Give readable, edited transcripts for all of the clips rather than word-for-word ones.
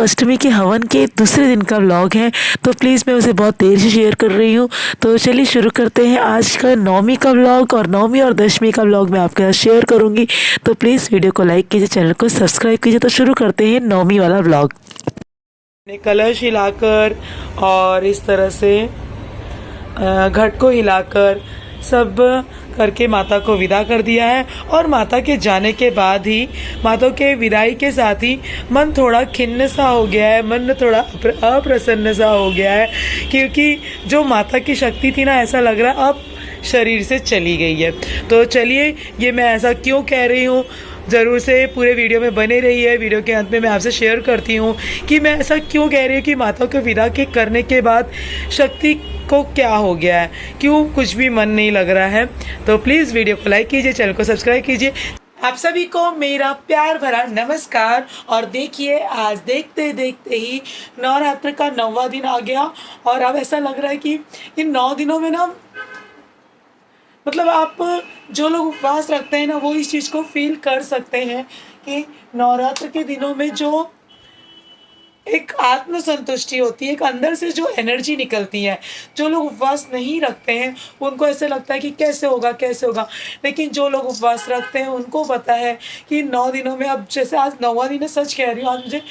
अष्टमी के हवन के दूसरे दिन का व्लॉग है, तो प्लीज़ मैं उसे बहुत देर से शेयर कर रही हूँ। तो चलिए शुरू करते हैं आज का नवमी का व्लॉग, और नवमी और दशमी का व्लॉग मैं आपके साथ शेयर करूँगी। तो प्लीज़ वीडियो को लाइक कीजिए, चैनल को सब्सक्राइब कीजिए। तो शुरू करते हैं नवमी वाला व्लॉग। कलश हिलाकर और इस तरह से घट को हिलाकर सब करके माता को विदा कर दिया है। और माता के जाने के बाद ही, माता के विदाई के साथ ही मन थोड़ा खिन्न सा हो गया है, मन थोड़ा अप्रसन्न सा हो गया है, क्योंकि जो माता की शक्ति थी ना, ऐसा लग रहा है अब शरीर से चली गई है। तो चलिए, ये मैं ऐसा क्यों कह रही हूँ, ज़रूर से पूरे वीडियो में बने रही है। वीडियो के अंत में मैं आपसे शेयर करती हूँ कि मैं ऐसा क्यों कह रही हूँ कि माता को विदा के करने के बाद शक्ति को क्या हो गया है, क्यों कुछ भी मन नहीं लग रहा है। तो प्लीज़ वीडियो को लाइक कीजिए, चैनल को सब्सक्राइब कीजिए। आप सभी को मेरा प्यार भरा नमस्कार। और देखिए, आज देखते देखते ही नवरात्र का 9वां दिन आ गया, और अब ऐसा लग रहा है कि इन 9 दिनों में ना, मतलब आप जो लोग उपवास रखते हैं ना, वो इस चीज़ को फील कर सकते हैं कि नवरात्र के दिनों में जो एक आत्म संतुष्टि होती है, एक अंदर से जो एनर्जी निकलती है। जो लोग उपवास नहीं रखते हैं उनको ऐसे लगता है कि कैसे होगा कैसे होगा, लेकिन जो लोग उपवास रखते हैं उनको पता है कि 9 दिनों में, अब जैसे आज 9वां दिन है, सच कह रही हूँ,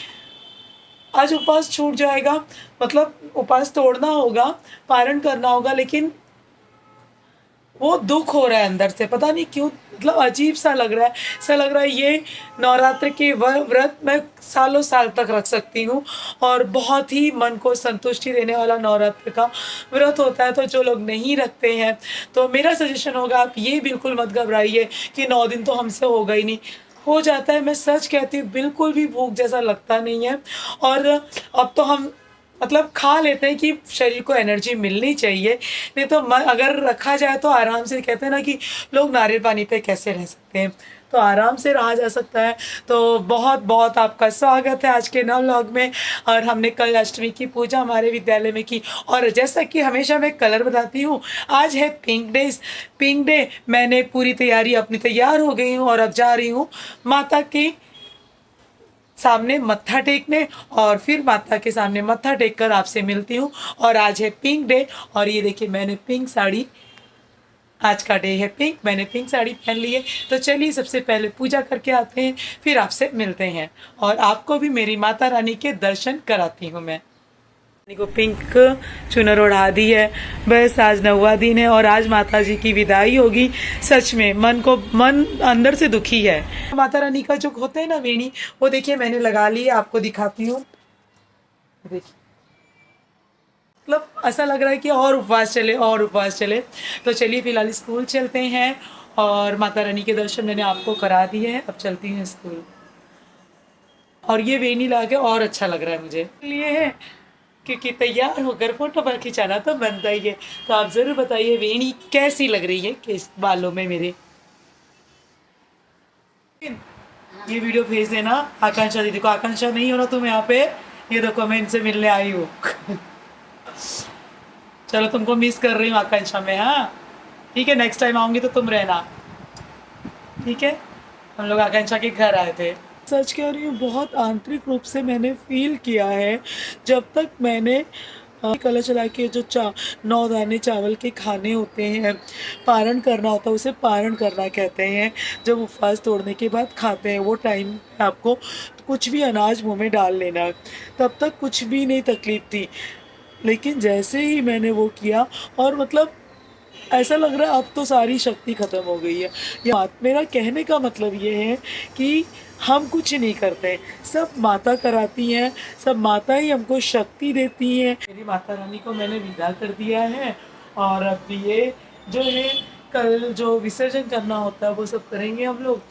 आज उपवास छूट जाएगा, मतलब उपवास तोड़ना होगा, पारण करना होगा, लेकिन वो दुख हो रहा है अंदर से, पता नहीं क्यों, मतलब अजीब सा लग रहा है। ऐसा लग रहा है ये नवरात्र के व्रत मैं सालों साल तक रख सकती हूँ, और बहुत ही मन को संतुष्टि देने वाला नवरात्र का व्रत होता है। तो जो लोग नहीं रखते हैं, तो मेरा सजेशन होगा, आप ये बिल्कुल मत घबराइए कि 9 दिन तो हमसे होगा ही नहीं, हो जाता है। मैं सच कहती हूँ, बिल्कुल भी भूख जैसा लगता नहीं है। और अब तो हम मतलब खा लेते हैं कि शरीर को एनर्जी मिलनी चाहिए, नहीं तो अगर रखा जाए तो आराम से, कहते हैं ना कि लोग नारियल पानी पे कैसे रह सकते हैं, तो आराम से रहा जा सकता है। तो बहुत बहुत आपका स्वागत है आज के नव व्लॉग में। और हमने कल अष्टमी की पूजा हमारे विद्यालय में की, और जैसा कि हमेशा मैं कलर बताती हूँ, आज है पिंक डे। मैंने पूरी तैयारी अपनी तैयार हो गई हूँ, और अब जा रही हूँ माता की सामने मत्था टेकने, और फिर माता के सामने मत्था टेक कर आपसे मिलती हूँ। और आज है पिंक डे, और ये देखिए मैंने पिंक साड़ी, आज का डे है पिंक, मैंने पिंक साड़ी पहन ली है। तो चलिए सबसे पहले पूजा करके आते हैं, फिर आपसे मिलते हैं, और आपको भी मेरी माता रानी के दर्शन कराती हूँ मैं। को पिंक चुनर ओढ़ा दी है। बस आज 9वां दिन है, और आज माता जी की विदाई होगी। सच में मन अंदर से दुखी है। माता रानी का जो होता है ना वेणी, वो देखिए मैंने लगा ली है, आपको दिखाती हूँ। देखिए, मतलब ऐसा लग रहा है कि और उपवास चले और उपवास चले। तो चलिए फिलहाल स्कूल चलते हैं, और माता रानी के दर्शन मैंने आपको करा दिए हैं। अब चलती हूँ स्कूल, और ये वेणी ला के और अच्छा लग रहा है मुझे, लिए है क्योंकि तैयार होकर फोटो पर खिंचाना तो बनता ही है। तो आप ज़रूर बताइए वेणी कैसी लग रही है किस बालों में मेरे। ये वीडियो भेज देना आकांक्षा दीदी को। आकांक्षा नहीं हो ना तुम यहाँ पे, ये देखो मैं इनसे मिलने आई हूँ। चलो, तुमको मिस कर रही हूँ आकांक्षा में। हाँ ठीक है, नेक्स्ट टाइम आऊँगी तो तुम रहना, ठीक है। हम लोग आकांक्षा के घर आए थे। सच कह रही हूँ, बहुत आंतरिक रूप से मैंने फील किया है, जब तक मैंने कलश चला के जो 9 दाने चावल के खाने होते हैं, पारण करना होता है, उसे पारण करना कहते हैं। जब उपवास तोड़ने के बाद खाते हैं, वो टाइम आपको कुछ भी अनाज मुंह में डाल लेना, तब तक कुछ भी नहीं तकलीफ थी। लेकिन जैसे ही मैंने वो किया, और मतलब ऐसा लग रहा है अब तो सारी शक्ति ख़त्म हो गई है। मेरा कहने का मतलब ये है कि हम कुछ नहीं करते, सब माता कराती हैं, सब माता ही हमको शक्ति देती हैं। मेरी माता रानी को मैंने विदा कर दिया है, और अब ये जो है कल जो विसर्जन करना होता है वो सब करेंगे हम लोग।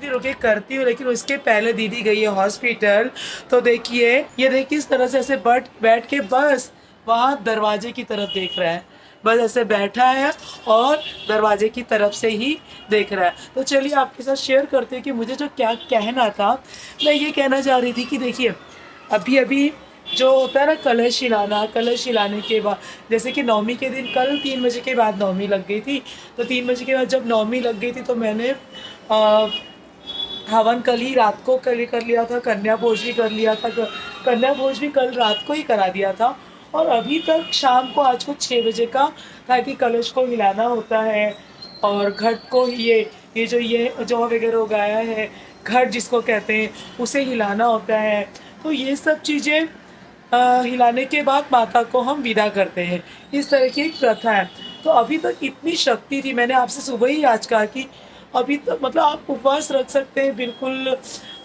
रुके करती हूँ, लेकिन उसके पहले दीदी गई है हॉस्पिटल। तो देखिए, ये देखिए इस तरह से ऐसे बैठ के बस वहाँ दरवाजे की तरफ देख रहा है, बस ऐसे बैठा है और दरवाजे की तरफ से ही देख रहा है। तो चलिए आपके साथ शेयर करते हैं कि मुझे जो क्या कहना था। मैं ये कहना चाह रही थी कि देखिए, अभी जो होता है ना कलश हिलाने के बाद, जैसे कि नवमी के दिन कल 3 बजे के बाद नवमी लग गई थी। तो 3 बजे के बाद जब नवमी लग गई थी, तो मैंने हवन कल ही रात को कर लिया था, कन्या भोज भी कर लिया था, कन्या भोज भी कल रात को ही करा दिया था। और अभी तक शाम को आज को 6 बजे का था कि कलश को हिलाना होता है और घट को ये जो वगैरह उगाया है, घट जिसको कहते हैं, उसे हिलाना होता है। तो ये सब चीज़ें हिलाने के बाद माता को हम विदा करते हैं। इस तरह की एक प्रथा है। तो अभी तक इतनी शक्ति थी, मैंने आपसे सुबह ही आज कहा कि अभी तक मतलब आप उपवास रख सकते हैं, बिल्कुल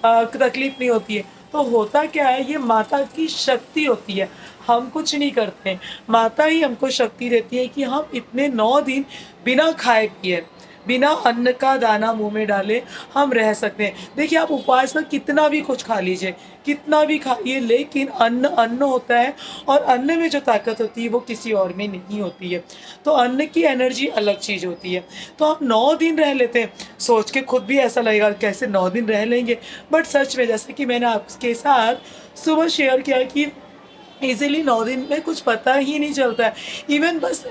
तकलीफ नहीं होती है। तो होता क्या है, ये माता की शक्ति होती है, हम कुछ नहीं करते हैं, माता ही हमको शक्ति देती है कि हम इतने 9 दिन बिना खाए पिए, बिना अन्न का दाना मुंह में डाले हम रह सकते हैं। देखिए आप उपवास में कितना भी कुछ खा लीजिए, कितना भी खाइए, लेकिन अन्न अन्न होता है और अन्न में जो ताकत होती है वो किसी और में नहीं होती है। तो अन्न की एनर्जी अलग चीज़ होती है। तो हम 9 दिन रह लेते हैं, सोच के खुद भी ऐसा लगेगा कैसे 9 दिन रह लेंगे, बट सच में जैसे कि मैंने आपके साथ सुबह शेयर किया कि इजीली 9 दिन में कुछ पता ही नहीं चलता है। इवन बस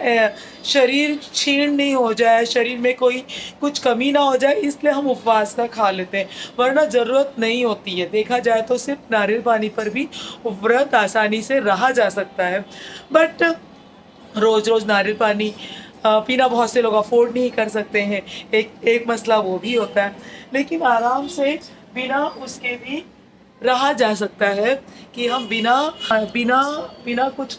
शरीर क्षीण नहीं हो जाए, शरीर में कोई कुछ कमी ना हो जाए, इसलिए हम उपवास का खा लेते हैं, वरना ज़रूरत नहीं होती है। देखा जाए तो सिर्फ नारियल पानी पर भी व्रत आसानी से रहा जा सकता है। बट रोज़ रोज़ नारियल पानी पीना बहुत से लोग अफोर्ड नहीं कर सकते हैं, एक मसला वो भी होता है। लेकिन आराम से बिना उसके भी रहा जा सकता है कि हम बिना बिना बिना कुछ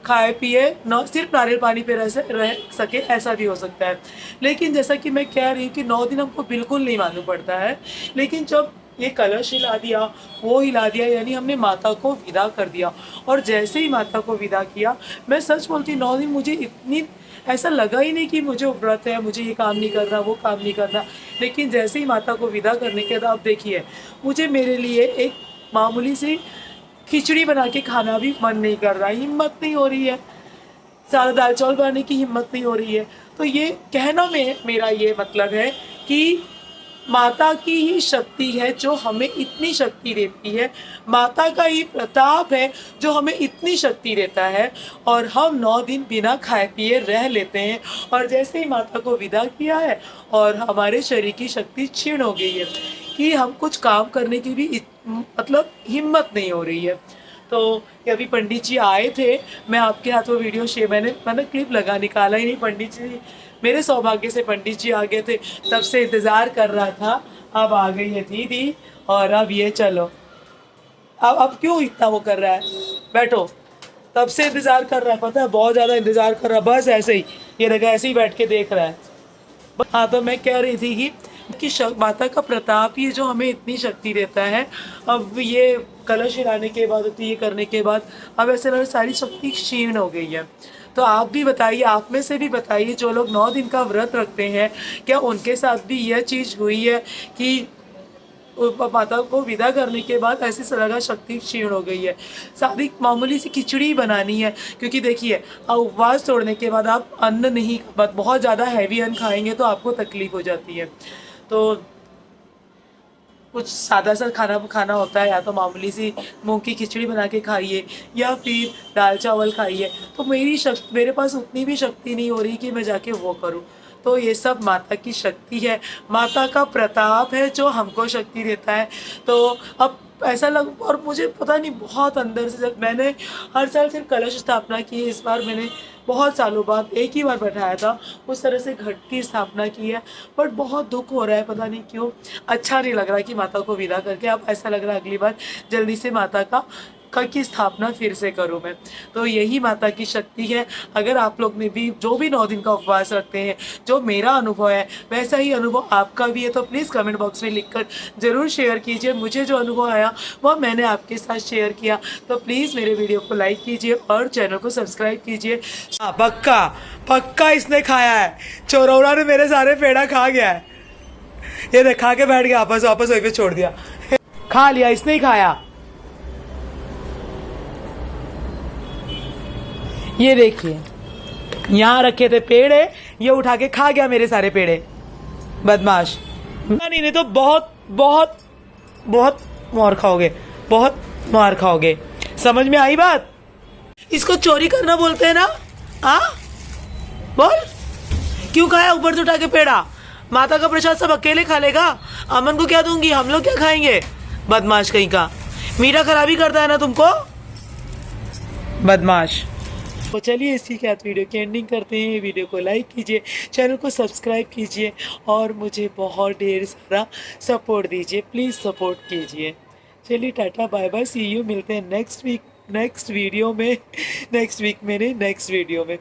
खाए पिए न सिर्फ नारियल पानी पे रह सके, ऐसा भी हो सकता है। लेकिन जैसा कि मैं कह रही हूँ कि 9 दिन हमको बिल्कुल नहीं मालूम पड़ता है, लेकिन जब ये कलश हिला दिया, वो हिला दिया, यानी हमने माता को विदा कर दिया। और जैसे ही माता को विदा किया, मैं सच बोलती 9 दिन मुझे इतनी ऐसा लगा ही नहीं कि मुझे व्रत है, मुझे ये काम नहीं करना, वो काम नहीं करना। लेकिन जैसे ही माता को विदा करने के बाद, अब देखिए मुझे मेरे लिए एक मामूली सी खिचड़ी बना के खाना भी मन नहीं कर रहा, हिम्मत नहीं हो रही है, सादा दाल चावल बनाने की हिम्मत नहीं हो रही है। तो ये कहना में मेरा ये मतलब है कि माता की ही शक्ति है जो हमें इतनी शक्ति देती है, माता का ही प्रताप है जो हमें इतनी शक्ति देता है। और हम 9 दिन बिना खाए पिए रह लेते हैं, और जैसे ही माता को विदा किया है और हमारे शरीर की शक्ति क्षीण हो गई है कि हम कुछ काम करने की भी मतलब हिम्मत नहीं हो रही है। तो अभी पंडित जी आए थे, मैं आपके हाथों वीडियो शेयर मैंने क्लिप निकाला ही नहीं। पंडित जी, मेरे सौभाग्य से पंडित जी आ गए थे, तब से इंतज़ार कर रहा था, अब आ गई है दीदी। और अब ये चलो, अब क्यों इतना वो कर रहा है, बैठो, तब से इंतज़ार कर रहा है, पता है बहुत ज़्यादा इंतज़ार कर रहा है, बस ऐसे ही ये लगा ऐसे ही बैठ के देख रहा है। हाँ, तो मैं कह रही थी कि माता का प्रताप ही जो हमें इतनी शक्ति देता है। अब ये कलश हिलाने के बाद, ये करने के बाद अब ऐसे लग सारी शक्ति क्षीण हो गई है। तो आप भी बताइए, आप में से भी बताइए जो लोग 9 दिन का व्रत रखते हैं, क्या उनके साथ भी यह चीज़ हुई है कि माता को विदा करने के बाद ऐसी लगा शक्ति क्षीण हो गई है। सादी मामूली सी खिचड़ी बनानी है, क्योंकि देखिए उपवास तोड़ने के बाद आप अन्न नहीं, बहुत ज़्यादा हैवी अन्न खाएंगे तो आपको तकलीफ हो जाती है। तो कुछ सादा सा खाना होता है, या तो मामूली सी मूंग की खिचड़ी बना के खाइए या फिर दाल चावल खाइए। तो मेरे पास उतनी भी शक्ति नहीं हो रही कि मैं जाके वो करूं। तो ये सब माता की शक्ति है, माता का प्रताप है जो हमको शक्ति देता है। तो अब ऐसा लग, और मुझे पता नहीं बहुत अंदर से, जब मैंने हर साल सिर्फ कलश स्थापना की है, इस बार मैंने बहुत सालों बाद एक ही बार बैठाया था, उस तरह से घट की स्थापना की है, बट बहुत दुख हो रहा है, पता नहीं क्यों अच्छा नहीं लग रहा कि माता को विदा करके। अब ऐसा लग रहा है अगली बार जल्दी से माता की स्थापना फिर से करूँ मैं। तो यही माता की शक्ति है। अगर आप लोग ने भी जो भी 9 दिन का उपवास रखते हैं, जो मेरा अनुभव है वैसा ही अनुभव आपका भी है, तो प्लीज़ कमेंट बॉक्स में लिखकर ज़रूर शेयर कीजिए। मुझे जो अनुभव आया वह मैंने आपके साथ शेयर किया। तो प्लीज़ मेरे वीडियो को लाइक कीजिए और चैनल को सब्सक्राइब कीजिए। पक्का पक्का इसने खाया है, चोरौड़ा ने मेरे सारे पेड़ा खा गया है, ये देख खा के बैठ गया, वापस वहीं पे छोड़ दिया, खा लिया, इसने ही खाया। ये देखिए यहाँ रखे थे पेड़े, ये उठा के खा गया मेरे सारे पेड़े, बदमाश। नहीं तो बहुत बहुत बहुत मार खाओगे, बहुत मार खाओगे। समझ में आई बात? इसको चोरी करना बोलते हैं ना? हाँ बोल, क्यों खाया ऊपर से उठा के पेड़ा? माता का प्रसाद सब अकेले खा लेगा, अमन को क्या दूंगी, हम लोग क्या खाएंगे? बदमाश कहीं का। मीरा खराबी करता है ना तुमको, बदमाश। तो चलिए इसी के साथ वीडियो की एंडिंग करते हैं। वीडियो को लाइक कीजिए, चैनल को सब्सक्राइब कीजिए और मुझे बहुत ढेर सारा सपोर्ट दीजिए, प्लीज़ सपोर्ट कीजिए। चलिए tata bye bye, see you, मिलते हैं नेक्स्ट वीक, नेक्स्ट वीडियो में, नेक्स्ट वीक मेरे नेक्स्ट वीडियो में।